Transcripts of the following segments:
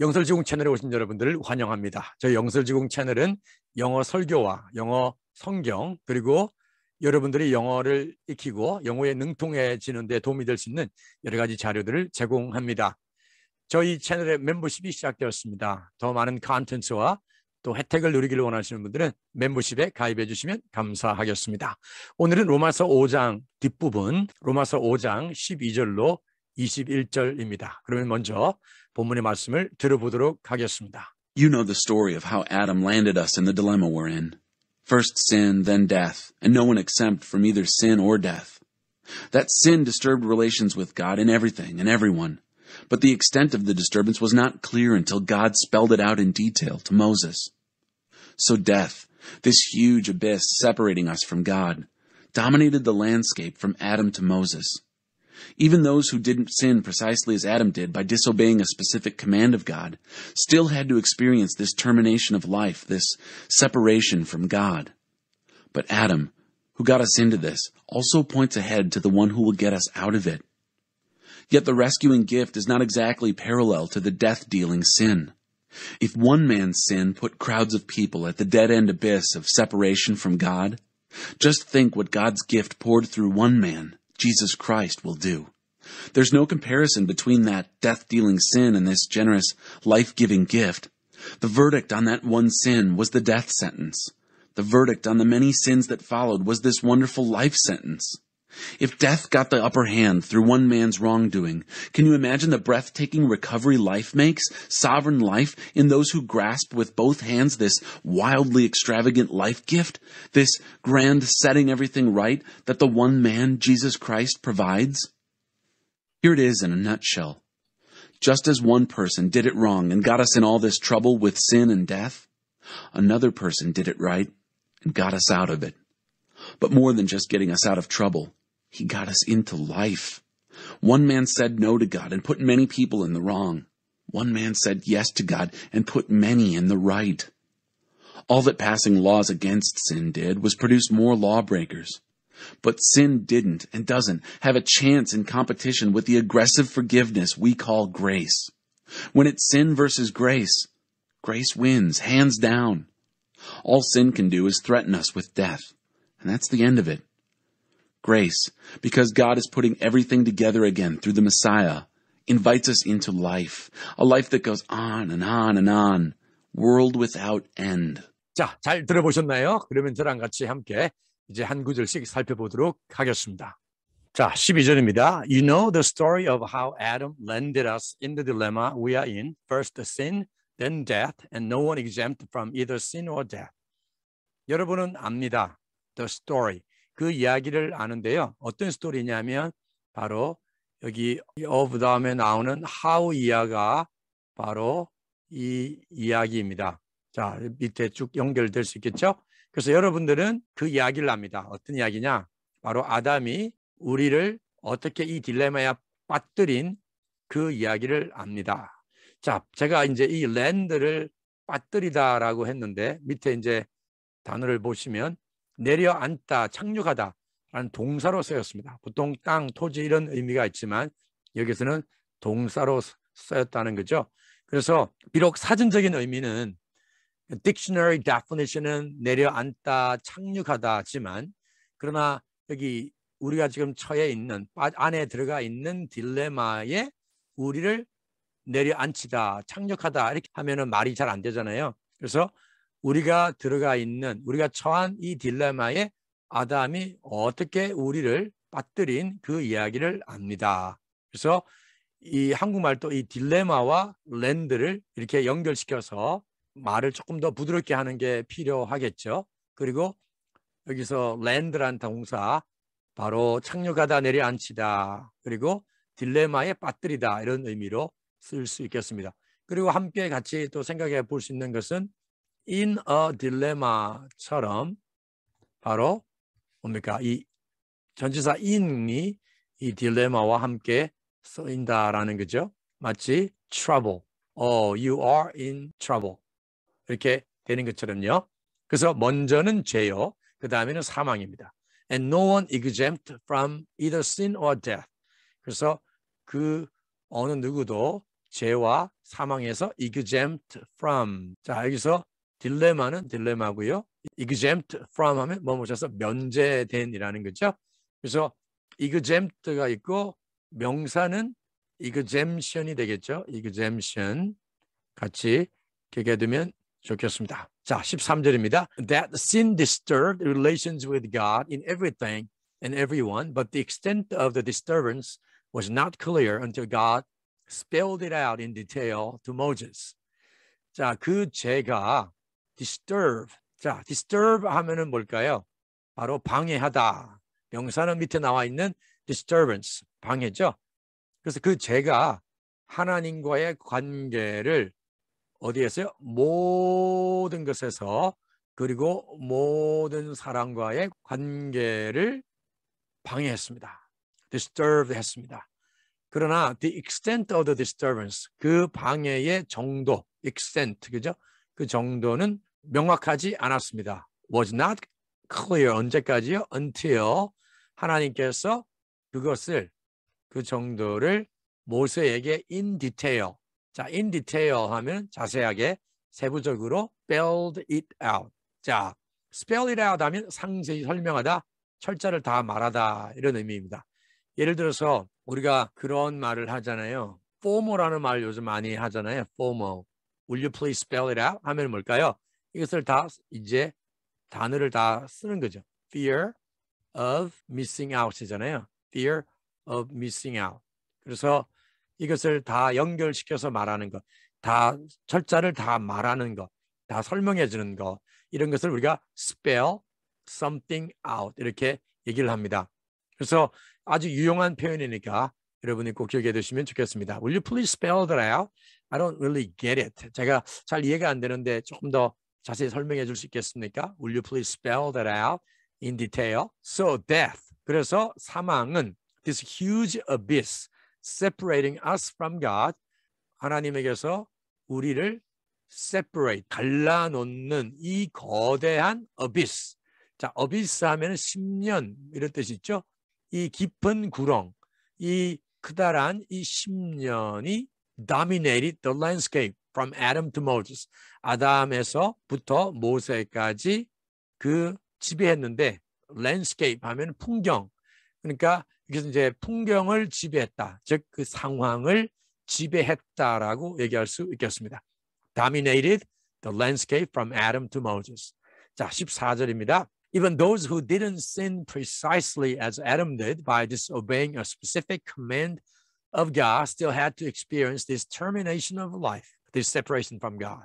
영설지공 채널에 오신 여러분들을 환영합니다. 저희 영설지공 채널은 영어 설교와 영어 성경 그리고 여러분들이 영어를 익히고 영어에 능통해지는 데 도움이 될 수 있는 여러 가지 자료들을 제공합니다. 저희 채널의 멤버십이 시작되었습니다. 더 많은 컨텐츠와 또 혜택을 누리기를 원하시는 분들은 멤버십에 가입해 주시면 감사하겠습니다. 오늘은 로마서 5장 뒷부분 로마서 5장 12절로 21절입니다. 그러면 먼저 본문의 말씀을 들어보도록 하겠습니다. You know the story of how Adam landed us in the dilemma we're in. First sin, then death, and no one exempt from either sin or death. That sin disturbed relations with God in everything and everyone, but the extent of the disturbance was not clear until God spelled it out in detail to Moses. So death, this huge abyss separating us from God, dominated the landscape from Adam to Moses. Even those who didn't sin precisely as Adam did by disobeying a specific command of God still had to experience this termination of life, this separation from God. But Adam, who got us into this, also points ahead to the one who will get us out of it. Yet the rescuing gift is not exactly parallel to the death-dealing sin. If one man's sin put crowds of people at the dead-end abyss of separation from God, just think what God's gift poured through one man, Jesus Christ, will do. There's no comparison between that death-dealing sin and this generous, life-giving gift. The verdict on that one sin was the death sentence. The verdict on the many sins that followed was this wonderful life sentence. If death got the upper hand through one man's wrongdoing, can you imagine the breathtaking recovery life makes, sovereign life, in those who grasp with both hands this wildly extravagant life gift, this grand setting everything right that the one man, Jesus Christ, provides? Here it is in a nutshell. Just as one person did it wrong and got us in all this trouble with sin and death, another person did it right and got us out of it. But more than just getting us out of trouble, he got us into life. One man said no to God and put many people in the wrong. One man said yes to God and put many in the right. All that passing laws against sin did was produce more lawbreakers. But sin didn't and doesn't have a chance in competition with the aggressive forgiveness we call grace. When it's sin versus grace, grace wins, hands down. All sin can do is threaten us with death, and that's the end of it. Grace, because God is putting everything together again through the Messiah, invites us into life, a life that goes on and on and on, world without end. 자, 잘 들어보셨나요? 그러면 저랑 같이 함께 이제 한 구절씩 살펴보도록 하겠습니다. 자, 12절입니다. You know the story of how Adam landed us in the dilemma we are in. First sin, then death, and no one exempt from either sin or death. 여러분은 압니다. The story. 그 이야기를 아는데요. 어떤 스토리냐면 바로 여기 of 다음에 나오는 how 이야가 바로 이 이야기입니다. 자, 밑에 쭉 연결될 수 있겠죠? 그래서 여러분들은 그 이야기를 압니다. 어떤 이야기냐? 바로 아담이 우리를 어떻게 이 딜레마에 빠뜨린 그 이야기를 압니다. 자, 제가 이제 이 랜드를 빠뜨리다라고 했는데 밑에 이제 단어를 보시면 내려앉다, 착륙하다 라는 동사로 쓰였습니다. 보통 땅, 토지 이런 의미가 있지만 여기서는 동사로 쓰였다는 거죠. 그래서 비록 사전적인 의미는 딕셔너리 definition은 내려앉다, 착륙하다지만 그러나 여기 우리가 지금 처해 있는 안에 들어가 있는 딜레마에 우리를 내려앉히다, 착륙하다 이렇게 하면은 말이 잘 안 되잖아요. 그래서 우리가 들어가 있는 우리가 처한 이 딜레마에 아담이 어떻게 우리를 빠뜨린 그 이야기를 압니다. 그래서 이 한국말도 이 딜레마와 랜드를 이렇게 연결시켜서 말을 조금 더 부드럽게 하는 게 필요하겠죠. 그리고 여기서 랜드란 동사 바로 착륙하다, 내려앉히다, 그리고 딜레마에 빠뜨리다 이런 의미로 쓸 수 있겠습니다. 그리고 함께 같이 또 생각해 볼 수 있는 것은 in a dilemma처럼 바로 뭡니까? 이 전치사 in이 이 딜레마와 함께 쓰인다라는 거죠. 마치 trouble, you are in trouble 이렇게 되는 것처럼요. 그래서 먼저는 죄요. 그 다음에는 사망입니다. And no one exempt from either sin or death. 그래서 그 어느 누구도 죄와 사망에서 exempt from. 자, 여기서 딜레마는 딜레마고요. exempt from 하면 뭐뭐셔서 면제된이라는 거죠. 그래서 exempt가 있고 명사는 exemption이 되겠죠. exemption 같이 기억해 두면 좋겠습니다. 자, 13절입니다. That sin disturbed relations with God in everything and everyone, but the extent of the disturbance was not clear until God spelled it out in detail to Moses. 자, 그 죄가 disturb. 자, disturb 하면은 뭘까요? 바로 방해하다. 명사는 밑에 나와 있는 disturbance, 방해죠. 그래서 그 죄가 하나님과의 관계를 어디에서요? 모든 것에서 그리고 모든 사람과의 관계를 방해했습니다. disturbed 했습니다. 그러나 the extent of the disturbance, 그 방해의 정도, extent, 그죠? 그 정도는 명확하지 않았습니다. was not clear. 언제까지요? until 하나님께서 그것을, 그 정도를 모세에게 in detail. 자, in detail 하면 자세하게, 세부적으로 spelled it out. 자, spell it out 하면 상세히 설명하다, 철자를 다 말하다, 이런 의미입니다. 예를 들어서 우리가 그런 말을 하잖아요. formal라는 말 요즘 많이 하잖아요. formal. Will you please spell it out? 하면 뭘까요? 이것을 다 이제 단어를 다 쓰는 거죠. Fear of missing out이잖아요. Fear of missing out. 그래서 이것을 다 연결시켜서 말하는 것, 다 철자를 다 말하는 것, 다 설명해 주는 것, 이런 것을 우리가 spell something out 이렇게 얘기를 합니다. 그래서 아주 유용한 표현이니까 여러분이 꼭 기억해 두시면 좋겠습니다. Will you please spell that out? I don't really get it. 제가 잘 이해가 안 되는데 조금 더 자세히 설명해 줄 수 있겠습니까? Will you please spell that out in detail? So death. 그래서 사망은 this huge abyss separating us from God. 하나님에게서 우리를 separate, 갈라놓는 이 거대한 abyss. 자, abyss 하면 10년 이런 뜻이 있죠. 이 깊은 구렁, 이 크다란 이 10년이 dominated the landscape from Adam to Moses. 아담에서부터 모세까지 그 지배했는데, landscape 하면 풍경. 그러니까 이것은 이제 풍경을 지배했다. 즉 그 상황을 지배했다라고 얘기할 수 있겠습니다. Dominated the landscape from Adam to Moses. 자, 14절입니다. Even those who didn't sin precisely as Adam did by disobeying a specific command of God still had to experience this termination of life, this separation from God.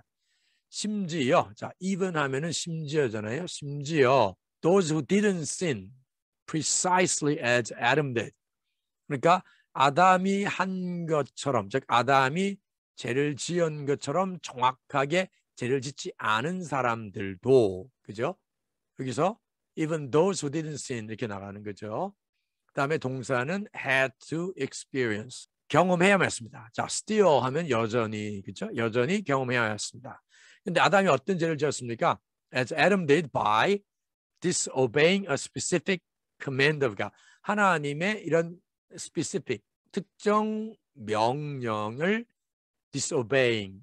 심지어, 자, even 하면은 심지어잖아요. 심지어 those who didn't sin precisely as Adam did. 그러니까 아담이 한 것처럼, 즉 아담이 죄를 지은 것처럼 정확하게 죄를 짓지 않은 사람들도, 그죠? 여기서 even those who didn't sin 이렇게 나가는 거죠. 그다음에 동사는 had to experience, 경험해야만 했습니다. 자, still 하면 여전히, 그죠? 여전히 경험해야 했습니다. 근데 아담이 어떤 죄를 지었습니까? As Adam did by disobeying a specific command of God. 하나님의 이런 specific, 특정 명령을 disobeying,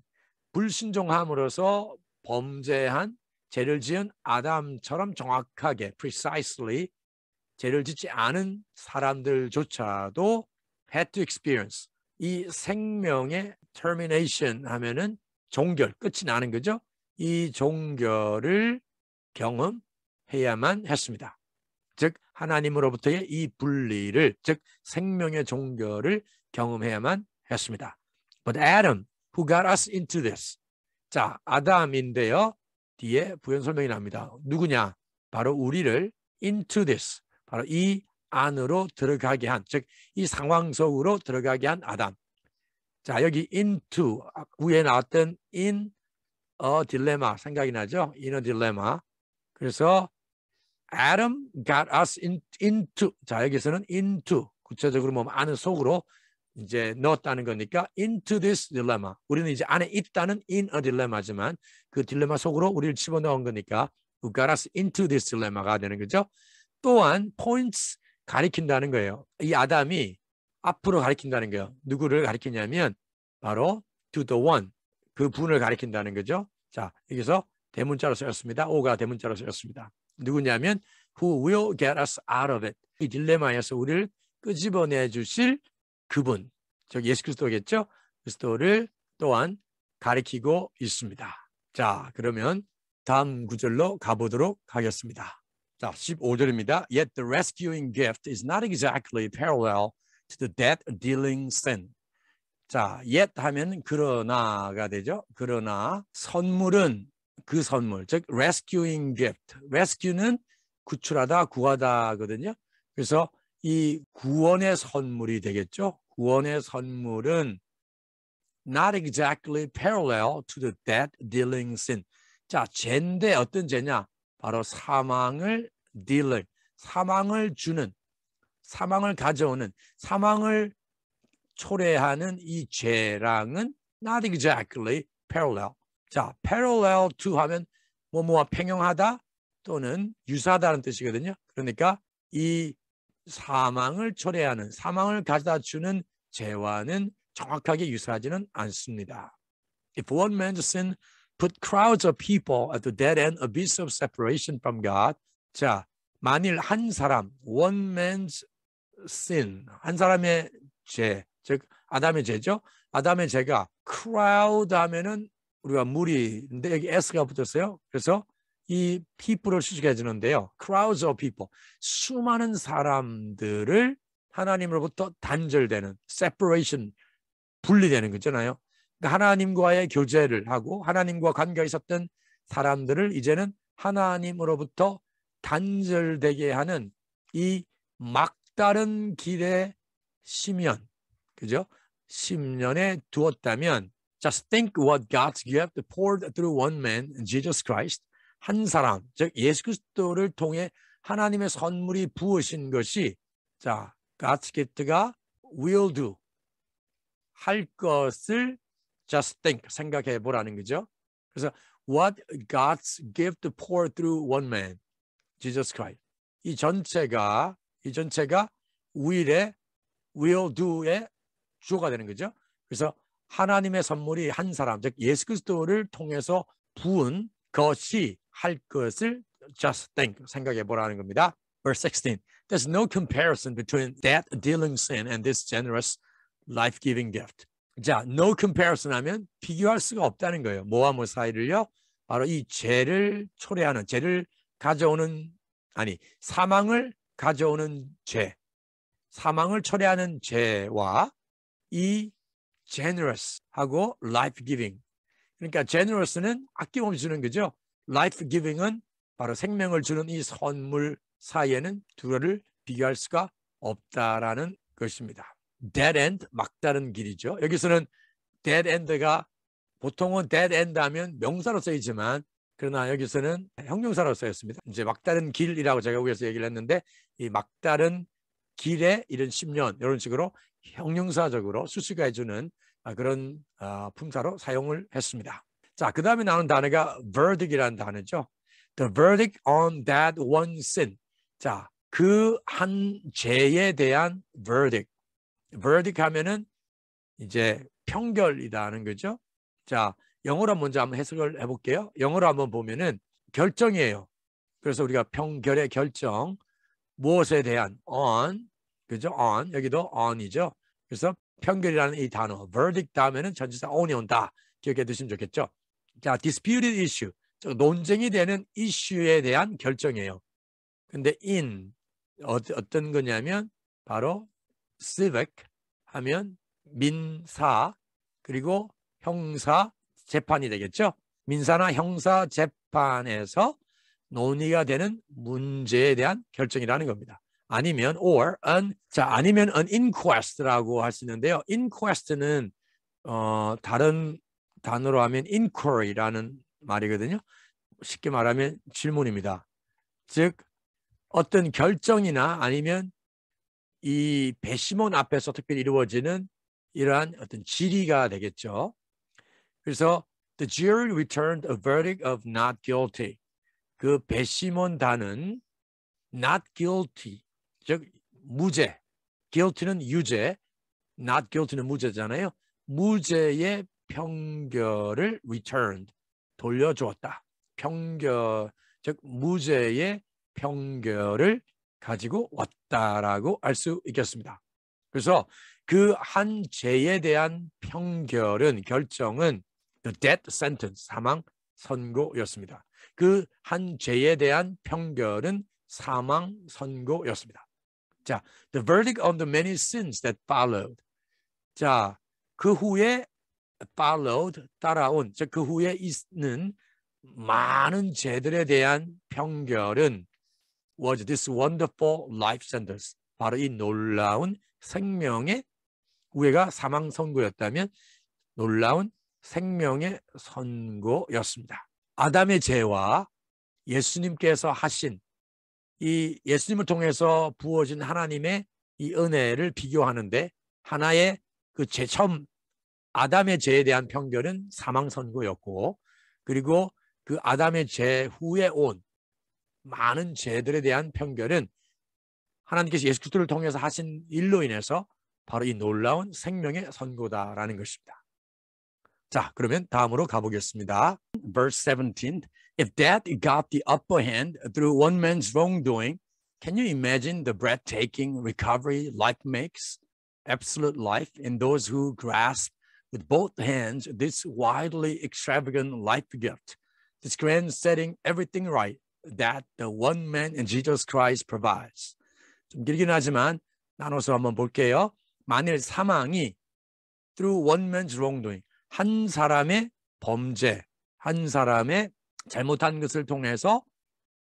불순종함으로써 범죄한, 죄를 지은 아담처럼 정확하게 precisely 죄를 짓지 않은 사람들조차도 had to experience, 이 생명의 termination 하면은 종결, 끝이 나는 거죠. 이 종결을 경험해야만 했습니다. 즉 하나님으로부터의 이 분리를, 즉 생명의 종결을 경험해야만 했습니다. But Adam, who got us into this. 자, 아담인데요. 뒤에 부연 설명이 납니다. 누구냐? 바로 우리를 into this, 바로 이 안으로 들어가게 한, 즉 이 상황 속으로 들어가게 한 아담. 자, 여기 into, 위에 나왔던 in a dilemma 생각이 나죠? in a dilemma. 그래서 Adam got us into, 자 여기서는 into, 구체적으로 뭐 안은 속으로 이제 넣었다는 거니까 into this dilemma. 우리는 이제 안에 있다는 in a dilemma지만 그 딜레마 속으로 우리를 집어넣은 거니까 who got us into this dilemma가 되는 거죠. 또한 points, 가리킨다는 거예요. 이 아담이 앞으로 가리킨다는 거예요. 누구를 가리키냐면 바로 to the one, 그 분을 가리킨다는 거죠. 자, 여기서 대문자로 쓰였습니다. O가 대문자로 쓰였습니다. 누구냐면 who will get us out of it. 이 딜레마에서 우리를 끄집어내 주실 그분, 즉 예수 그리스도겠죠. 그리스도를 또한 가리키고 있습니다. 자, 그러면 다음 구절로 가보도록 하겠습니다. 자, 15절입니다. Yet the rescuing gift is not exactly parallel to the death-dealing sin. 자, yet 하면 그러나가 되죠. 그러나 선물은 그 선물, 즉 rescuing gift. rescue는 구출하다, 구하다거든요. 그래서 이 구원의 선물이 되겠죠. 구원의 선물은 not exactly parallel to the death-dealing sin. 자, 죄인데 어떤 죄냐? 바로 사망을 dealing, 사망을 주는, 사망을 가져오는, 사망을 초래하는 이 죄랑은 not exactly parallel. 자, parallel to 하면 뭐뭐와 평행하다 또는 유사하다는 뜻이거든요. 그러니까 이 사망을 초래하는, 사망을 가져다 주는 죄와는 정확하게 유사하지는 않습니다. If one man's sin put crowds of people at the dead-end abyss of separation from God. 자, 만일 한 사람, one man's sin, 한 사람의 죄, 즉 아담의 죄죠. 아담의 죄가 crowd 하면은 우리가 무리인데 여기 s가 붙었어요. 그래서 이 people을 수식해 주는데요. crowds of people, 수많은 사람들을 하나님으로부터 단절되는 separation, 분리되는 거잖아요. 그러니까 하나님과의 교제를 하고 하나님과 관계가 있었던 사람들을 이제는 하나님으로부터 단절되게 하는 이 막다른 길의 심연, 그죠? 심연에 두었다면, just think what God's gift poured through one man, Jesus Christ. 한 사람, 즉 예수 그리스도를 통해 하나님의 선물이 부으신 것이, 자, God's gift가 will do, 할 것을 just think, 생각해 보라는 거죠. 그래서 what God's gift poured through one man, Jesus Christ. 이 전체가 will do의 주어가 되는 거죠. 그래서 하나님의 선물이 한 사람, 즉 예수 그리스도를 통해서 부은 것이 할 것을 just think, 생각해 보라는 겁니다. Verse 16. There's no comparison between that dealing sin and this generous life-giving gift. 자, no comparison 하면 비교할 수가 없다는 거예요. 뭐와 뭐 사이를요? 바로 이 죄를 초래하는, 죄를 가져오는, 아니, 사망을 가져오는 죄, 사망을 초래하는 죄와 이 generous하고 life-giving. 그러니까 generous는 아낌없이 주는 거죠. life-giving은 바로 생명을 주는 이 선물 사이에는 두개를 비교할 수가 없다라는 것입니다. dead end, 막다른 길이죠. 여기서는 dead end가 보통은 dead end 하면 명사로 쓰이지만 그러나 여기서는 형용사로 쓰였습니다. 이제 막다른 길이라고 제가 위에서 얘기를 했는데 이 막다른 길에 이런 심연 이런 식으로 형용사적으로 수식해주는 그런 품사로 사용을 했습니다. 자, 그 다음에 나오는 단어가 verdict이라는 단어죠. The verdict on that one sin. 자, 그 한 죄에 대한 verdict. verdict 하면은 이제 평결이라는 거죠. 자, 영어로 먼저 한번 해석을 해볼게요. 영어로 한번 보면은 결정이에요. 그래서 우리가 평결의 결정, 무엇에 대한 on, 그죠? on, 여기도 on이죠. 그래서 평결이라는 이 단어, verdict 다음에는 전치사 on이 온다. 기억해 두시면 좋겠죠. 자, disputed issue, 논쟁이 되는 이슈에 대한 결정이에요. 근데 in, 어떤 거냐면 바로 civic 하면 민사 그리고 형사 재판이 되겠죠. 민사나 형사 재판에서 논의가 되는 문제에 대한 결정이라는 겁니다. 아니면 아니면 an inquest라고 할 수 있는데요. inquest는 다른 단어로 하면 inquiry라는 말이거든요. 쉽게 말하면 질문입니다. 즉 어떤 결정이나 아니면 이 배심원 앞에서 특별히 이루어지는 이러한 어떤 질의가 되겠죠. 그래서 the jury returned a verdict of not guilty. 그 배심원단은 not guilty, 즉 무죄. guilty는 유죄, not guilty는 무죄잖아요. 무죄의 평결을 returned, 돌려주었다. 평결, 즉 무죄의 평결을 가지고 왔다라고 할 수 있겠습니다. 그래서 그 한 죄에 대한 평결은, 결정은 the death sentence, 사망 선고였습니다. 그 한 죄에 대한 평결은 사망 선고였습니다. 자, the verdict on the many sins that followed. 자, 그 후에 followed, 따라온, 즉 그 후에 있는 많은 죄들에 대한 평결은 was this wonderful life sentence. 바로 이 놀라운 생명의, 후회가 사망 선고였다면 놀라운 생명의 선고였습니다. 아담의 죄와 예수님께서 하신, 이 예수님을 통해서 부어진 하나님의 이 은혜를 비교하는데, 하나의 그 처음 아담의 죄에 대한 평결은 사망 선고였고, 그리고 그 아담의 죄 후에 온 많은 죄들에 대한 평결은 하나님께서 예수 그리스도를 통해서 하신 일로 인해서 바로 이 놀라운 생명의 선고다라는 것입니다. 자, 그러면 다음으로 가보겠습니다. Verse 17. If death got the upper hand through one man's wrongdoing, can you imagine the breathtaking recovery life makes? Absolute life in those who grasp with both hands this wildly extravagant life gift, this grand setting everything right that the one man in Jesus Christ provides. 좀 길긴 하지만 나눠서 한번 볼게요. 만일 사망이 through one man's wrongdoing, 한 사람의 범죄, 한 사람의 잘못한 것을 통해서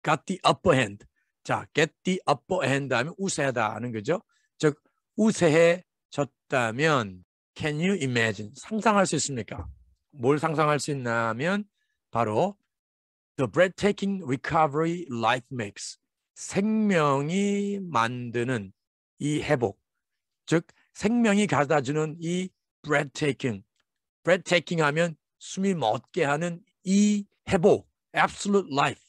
got the upper hand. 자, get the upper hand 하면 우세하다 하는 거죠. 즉 우세해졌다면 can you imagine? 상상할 수 있습니까? 뭘 상상할 수 있냐면 바로 the breathtaking recovery life makes. 생명이 만드는 이 회복. 즉 생명이 가져다주는 이 breathtaking. breathtaking 하면 숨이 멎게 하는 이 회복. absolute life.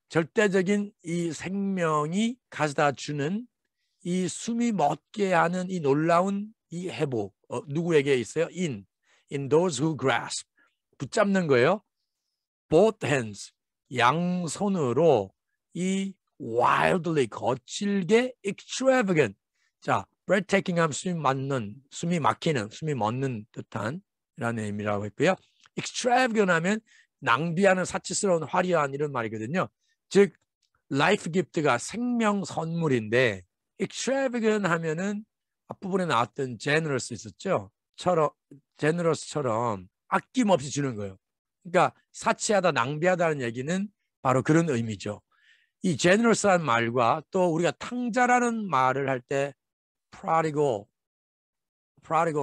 절대적인 이 생명이 가져다주는 이 숨이 멎게 하는 이 놀라운 이 회복. 누구에게 있어요? in those who grasp. 붙잡는 거예요. both hands. 양손으로 이 wildly, 거칠게, extravagant. 자, breathtaking 하면 숨이 막히는, 숨이 멎는 듯한 이라는 의미라고 했고요. extravagant 하면 낭비하는 사치스러운 화려한 이런 말이거든요. 즉 life gift가 생명 선물인데 extravagant 하면은 앞부분에 나왔던 generous 있었죠. generous처럼 아낌없이 주는 거예요. 그러니까 사치하다, 낭비하다는 얘기는 바로 그런 의미죠. 이 generous한 말과 또 우리가 탕자라는 말을 할 때 prodigal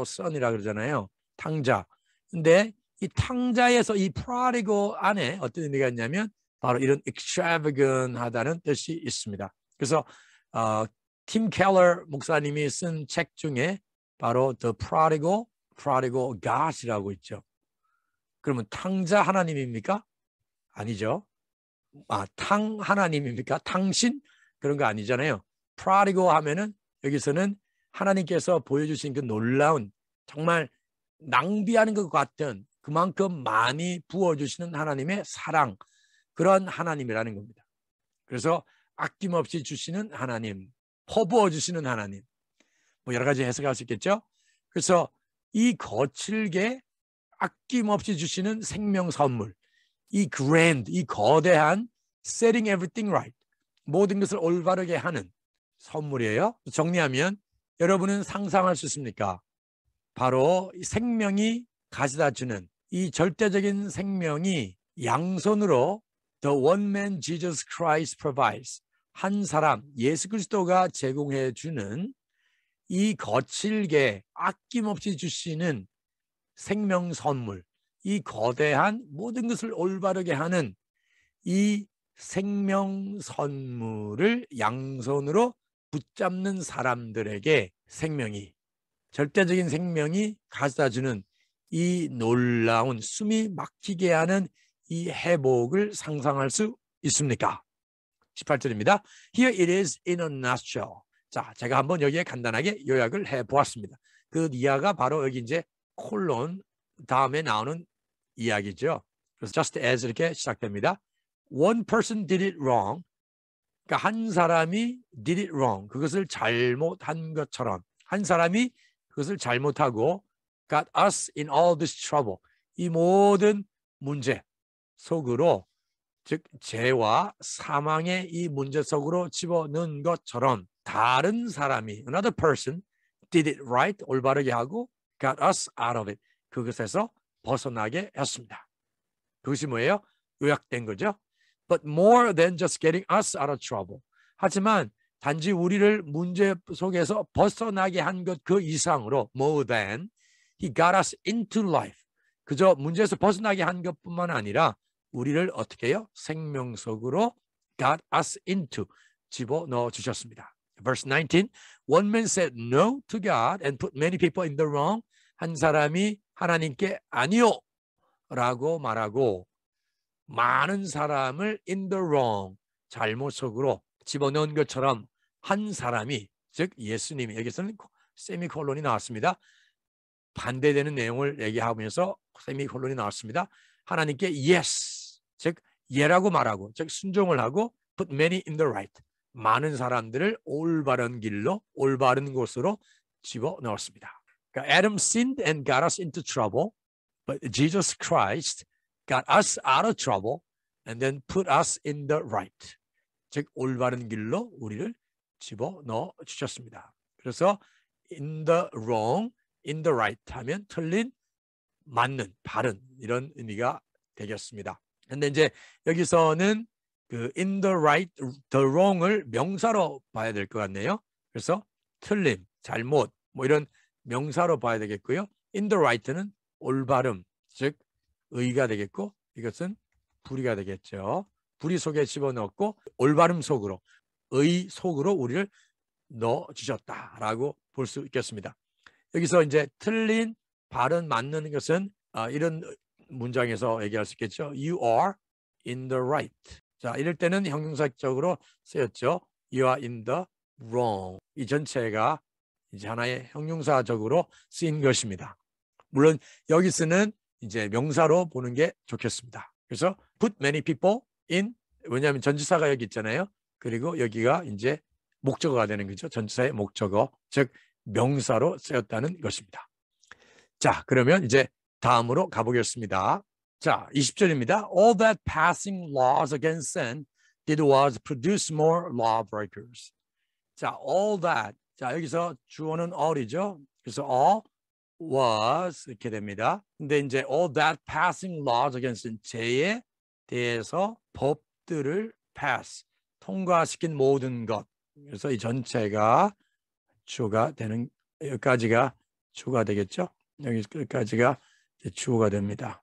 son이라고 그러잖아요. 탕자. 근데 이 탕자에서 이 prodigal 안에 어떤 의미가 있냐면 바로 이런 extravagant하다는 뜻이 있습니다. 그래서 팀 켈러 목사님이 쓴 책 중에 바로 The Prodigal God이라고 있죠. 그러면 탕자 하나님입니까? 아니죠. 탕 하나님입니까? 탕신? 그런 거 아니잖아요. Prodigal 하면은 여기서는 하나님께서 보여주신 그 놀라운, 정말 낭비하는 것 같은 그만큼 많이 부어주시는 하나님의 사랑, 그런 하나님이라는 겁니다. 그래서 아낌없이 주시는 하나님, 퍼부어 주시는 하나님, 뭐 여러 가지 해석할 수 있겠죠. 그래서 이 거칠게 아낌없이 주시는 생명 선물, 이 grand, 이 거대한 setting everything right, 모든 것을 올바르게 하는 선물이에요. 정리하면 여러분은 상상할 수 있습니까? 바로 이 생명이 가져다 주는 이 절대적인 생명이 양손으로 the one man Jesus Christ provides, 한 사람 예수 그리스도가 제공해 주는 이 거칠게 아낌없이 주시는 생명 선물, 이 거대한 모든 것을 올바르게 하는 이 생명 선물을 양손으로 붙잡는 사람들에게 생명이, 절대적인 생명이 가져다주는 이 놀라운 숨이 막히게 하는 이 회복을 상상할 수 있습니까? 18절입니다. Here it is in a nutshell. 자, 제가 한번 여기에 간단하게 요약을 해보았습니다. 그 이하가 바로 여기 이제 콜론 다음에 나오는 이야기죠. 그래서 just as 이렇게 시작됩니다. One person did it wrong. 그러니까 한 사람이 did it wrong. 그것을 잘못한 것처럼 한 사람이 그것을 잘못하고 got us in all this trouble. 이 모든 문제 속으로 즉 죄와 사망의 이 문제 속으로 집어넣은 것처럼 다른 사람이 another person did it right 올바르게 하고 got us out of it 그것에서 벗어나게 했습니다. 그것이 뭐예요? 요약된 거죠. But more than just getting us out of trouble. 하지만 단지 우리를 문제 속에서 벗어나게 한 것 그 이상으로 more than he got us into life. 그저 문제에서 벗어나게 한 것뿐만 아니라 우리를 어떻게 해요? 생명 속으로 got us into 집어넣어 주셨습니다. Verse 19, one man said no to God and put many people in the wrong. 한 사람이 하나님께 아니요 라고 말하고 많은 사람을 in the wrong, 잘못 속으로 집어넣은 것처럼 한 사람이, 즉 예수님이, 여기서는 세미콜론이 나왔습니다. 반대되는 내용을 얘기하면서 세미콜론이 나왔습니다. 하나님께 yes, 즉 예라고 말하고, 즉 순종을 하고 put many in the right, 많은 사람들을 올바른 길로, 올바른 곳으로 집어넣었습니다. 그러니까 Adam sinned and got us into trouble, but Jesus Christ got us out of trouble and then put us in the right. 즉 올바른 길로 우리를 집어넣어 주셨습니다. 그래서 in the wrong, in the right 하면 틀린, 맞는, 바른 이런 의미가 되겠습니다. 근데 이제 여기서는 그 in the right, the wrong을 명사로 봐야 될 것 같네요. 그래서 틀림, 잘못 뭐 이런 명사로 봐야 되겠고요. in the right는 올바름, 즉 의가 되겠고 이것은 불의가 되겠죠. 불의 속에 집어넣고 올바름 속으로, 의 속으로 우리를 넣어주셨다라고 볼 수 있겠습니다. 여기서 이제 틀린, 바른, 맞는 것은 이런 문장에서 얘기할 수 있겠죠. You are in the right. 자, 이럴 때는 형용사적으로 쓰였죠. You are in the wrong. 이 전체가 이제 하나의 형용사적으로 쓰인 것입니다. 물론 여기 쓰는 이제 명사로 보는 게 좋겠습니다. 그래서 put many people in, 왜냐하면 전치사가 여기 있잖아요. 그리고 여기가 이제 목적어가 되는 거죠. 전치사의 목적어, 즉 명사로 쓰였다는 것입니다. 자, 그러면 이제 다음으로 가보겠습니다. 자, 20절입니다. All that passing laws against sin did was produce more lawbreakers. 자, all that. 자, 여기서 주어는 all이죠. 그래서 all was 이렇게 됩니다. 근데 이제 all that passing laws against 죄에 대해서 법들을 pass, 통과시킨 모든 것. 그래서 이 전체가 주어가 되는, 여기까지가 주어가 되겠죠. 여기까지가 주어가 됩니다.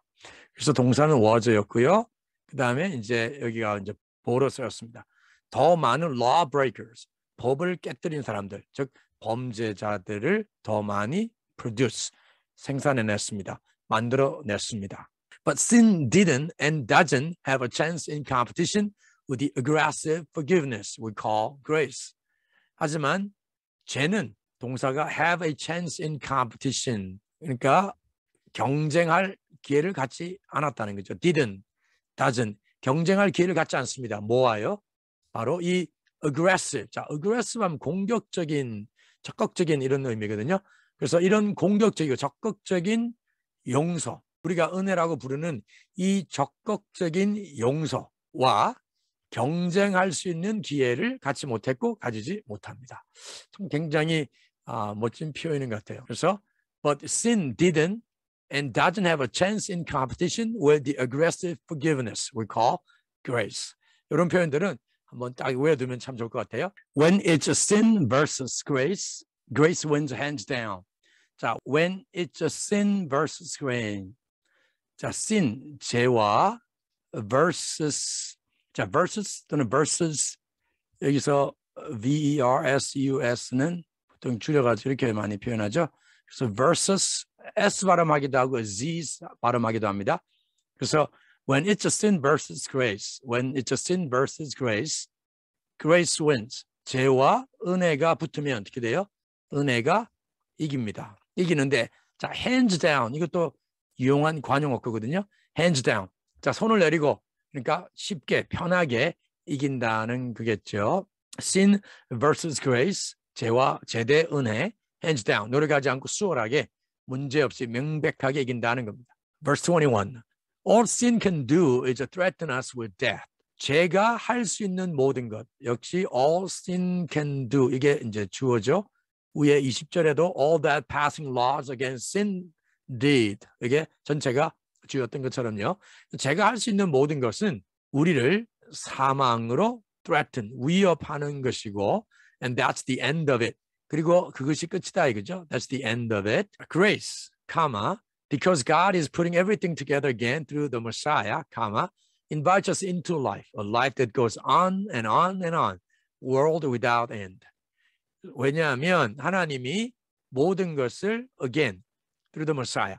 그래서 동사는 was였고요. 그 다음에 이제 여기가 이제 보로 쓰였습니다. 더 많은 lawbreakers, 법을 깨뜨린 사람들, 즉 범죄자들을 더 많이 produce, 생산해냈습니다. 만들어냈습니다. But sin didn't and doesn't have a chance in competition with the aggressive forgiveness we call grace. 하지만 죄는 동사가 have a chance in competition, 그러니까 경쟁할 기회를 갖지 않았다는 거죠. didn't, doesn't, 경쟁할 기회를 갖지 않습니다. 뭐와요? 바로 이 aggressive. 자, aggressive 하면 공격적인, 적극적인 이런 의미거든요. 그래서 이런 공격적이고 적극적인 용서, 우리가 은혜라고 부르는 이 적극적인 용서와 경쟁할 수 있는 기회를 갖지 못했고 가지지 못합니다. 좀 굉장히 멋진 표현인 것 같아요. 그래서 but sin didn't and doesn't have a chance in competition with the aggressive forgiveness we call grace. 이런 표현들은 한번 딱 외워두면 참 좋을 것 같아요. When it's a sin versus grace, grace wins hands down. 자, when it's a sin versus grace. 자, sin, 죄와 versus, 자, versus 또는 versus, 여기서 versus는 보통 줄여가지고 이렇게 많이 표현하죠. 그래서 versus, S 발음하기도 하고 Z 발음하기도 합니다. 그래서 when it's a sin versus grace, when it's a sin versus grace, grace wins. 죄와 은혜가 붙으면 어떻게 돼요? 은혜가 이깁니다. 이기는데 자, hands down. 이것도 유용한 관용어구거든요. hands down. 자, 손을 내리고 그러니까 쉽게 편하게 이긴다는 그겠죠. sin versus grace. 죄와 제대 은혜. hands down. 노력하지 않고 수월하게 문제없이 명백하게 이긴다는 겁니다. Verse 21. All sin can do is threaten us with death. 죄가 할 수 있는 모든 것. 역시 all sin can do. 이게 이제 주어죠. 위에 20절에도 all that passing laws against sin did. 이게 전체가 주였던 것처럼요. 죄가 할 수 있는 모든 것은 우리를 사망으로 threaten, 위협하는 것이고 and that's the end of it. 그리고 그것이 끝이다 이거죠. That's the end of it. Grace, comma, because God is putting everything together again through the Messiah, comma, invites us into life, a life that goes on and on and on, world without end. 왜냐하면 하나님이 모든 것을 again, through the Messiah,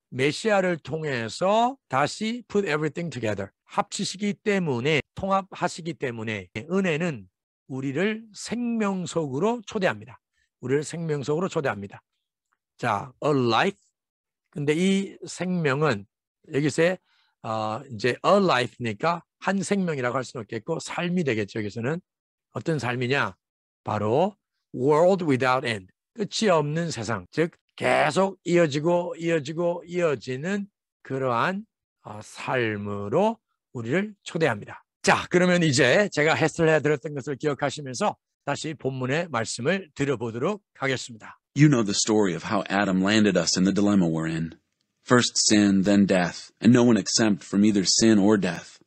메시아를 통해서 다시 put everything together, 합치시기 때문에, 통합하시기 때문에 은혜는 우리를 생명 속으로 초대합니다. 우리를 생명 속으로 초대합니다. 자, a life. 근데 이 생명은 여기서 이제 a life니까 한 생명이라고 할 수는 없겠고 삶이 되겠죠. 여기서는 어떤 삶이냐? 바로 world without end. 끝이 없는 세상. 즉 계속 이어지는 그러한 삶으로 우리를 초대합니다. 자, 그러면 이제 제가 해설을 해드렸던 것을 기억하시면서 다시 본문의 말씀을 들어보도록 하겠습니다. You know the story of how Adam landed us in the dilemma we're in. First sin, then death, and no one exempt from either sin or death.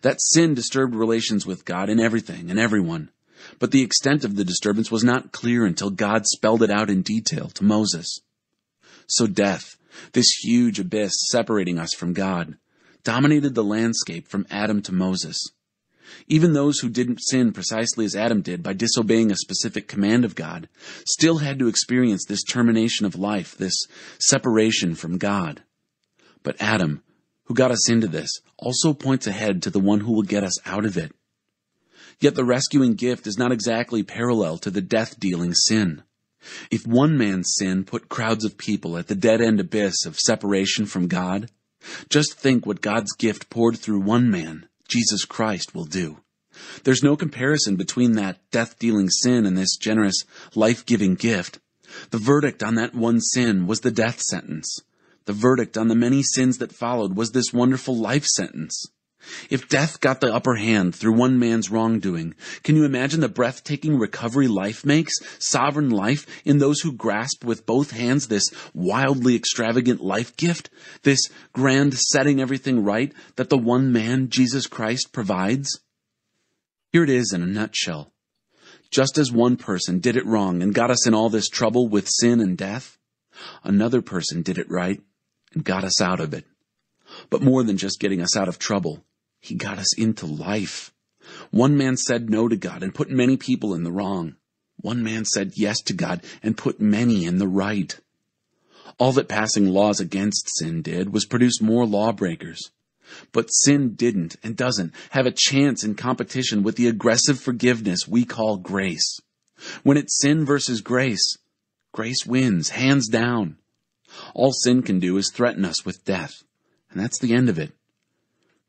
That sin disturbed relations with God in everything and everyone, but the extent of the disturbance was not clear until God spelled it out in detail to Moses. So death, this huge abyss separating us from God, dominated the landscape from Adam to Moses. Even those who didn't sin precisely as Adam did by disobeying a specific command of God still had to experience this termination of life, this separation from God. But Adam, who got us into this, also points ahead to the one who will get us out of it. Yet the rescuing gift is not exactly parallel to the death-dealing sin. If one man's sin put crowds of people at the dead-end abyss of separation from God, just think what God's gift poured through one man, Jesus Christ, will do. There's no comparison between that death-dealing sin and this generous, life-giving gift. The verdict on that one sin was the death sentence. The verdict on the many sins that followed was this wonderful life sentence. If death got the upper hand through one man's wrongdoing, can you imagine the breathtaking recovery life makes, sovereign life, in those who grasp with both hands this wildly extravagant life gift, this grand setting everything right that the one man, Jesus Christ, provides? Here it is in a nutshell. Just as one person did it wrong and got us in all this trouble with sin and death, another person did it right and got us out of it. But more than just getting us out of trouble, he got us into life. One man said no to God and put many people in the wrong. One man said yes to God and put many in the right. All that passing laws against sin did was produce more lawbreakers. But sin didn't and doesn't have a chance in competition with the aggressive forgiveness we call grace. When it's sin versus grace, grace wins, hands down. All sin can do is threaten us with death, and that's the end of it.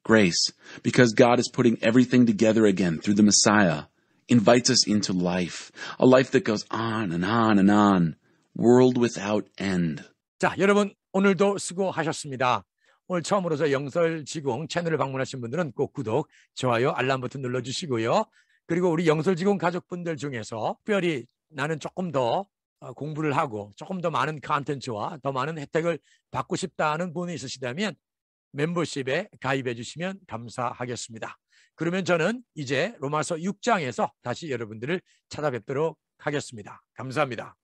Grace, because God is putting everything together again through the Messiah, invites us into life, a life that goes on and on and on, world without end. 자, 여러분 오늘도 수고하셨습니다. 오늘 처음으로 저 영설지공 채널을 방문하신 분들은 꼭 구독, 좋아요, 알람 버튼 눌러주시고요. 그리고 우리 영설지공 가족분들 중에서 특별히 나는 조금 더 공부를 하고 조금 더 많은 컨텐츠와 더 많은 혜택을 받고 싶다는 분이 있으시다면 멤버십에 가입해 주시면 감사하겠습니다. 그러면 저는 이제 로마서 6장에서 다시 여러분들을 찾아뵙도록 하겠습니다. 감사합니다.